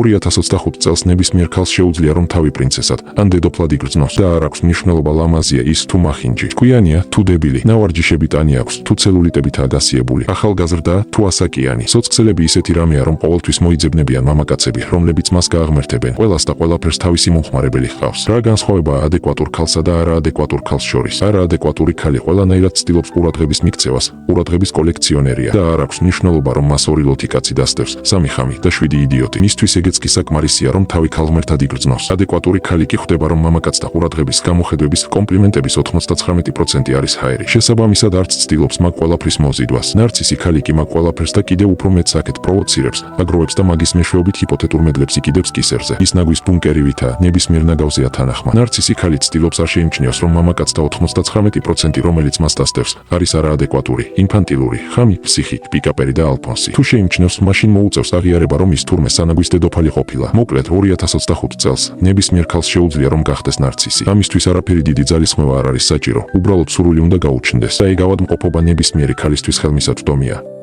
2025 წელს ნებისმიერ ქალს შეუძლია რომ თავი პრინცესად ან დედოფლად იგრძნოს და არ აქვს მნიშვნელობა ლამაზია ის თუ მახინჯი, ჭკვიანი თუ დებილი, ნავარჯიშები ტანი აქვს თუ ცელულიტებითაა დასიებული, ახალგაზრდა თუ ასაკიანი. სოციალები ისეთი რამეა რომ ყოველთვის მოიძებნებიან მამაკაცები, რომლებიც მას გააღმერთებენ. ყველას და ყველაფერს თავისი მომხმარებელი ჰყავს. რა განსხვავებაა ადეკვატურ ქალსა და არაადეკვატურ ქალს შორის? არაადეკვატური ქალი ყველანაირად ცდილობს ყურადღების მიქცევას, ყურადღების კოლექციონერია და არ აქვს მნიშვნელობა რომ მას 2 ლოთი კაცი დასდევს, 3 ხამი და 7 იდიოტი. მისთვის ეგეც კი საკმარისია რომ თავი ქალღმერთად იგრძნოს. ადეკვატური ქალი კი ხვდება რომ მამაკაცთა ყურადღების გამოხედვების კომპლიმენტების 99% არის ჰაერი. შესაბამისად არც ცდილობს მაგ ყველაფრის მოზიდვას. ნარცისი ქალი კი მაგ ყველაფერს და კიდევ უფრო მეტ საკეთ პროვოცირებს, აგროვებს და მაგის მეშვეობით ჰიპოთეტურ მედლებს იკიდებს კისერზე. ის ნაგვის ბუნკერივითაა, ნებისმიერ ნაგავზეა თანახმა. ნარცისი ქალი ცდილობს არ შეიმჩნიოს რომ მამაკაცთა 99% რომელიც მას დასდევს, არის არაადეკვატური, ინფანტილური, ხამი, ფსიქიკ, პიკაპერი და ალფონსი. თუ შეიმჩნევს, მაშინ მოუწევს აღიარება რომ ის თურმე სანაგვის დედოფალი ყოფილა. მოკლედ 2025 წელს ნებისმიერ ქალს შეუძლია რომ გახდეს ნარცისი. ამისთვის არაფერი დიდი ძალისხმევა არ არის საჭირო. უბრალოდ სურვილი უნდა გაუჩნდეს და ეგ ავადმყოფობა ნებისმიერი ქალისთვის ხელმისაწვდომია.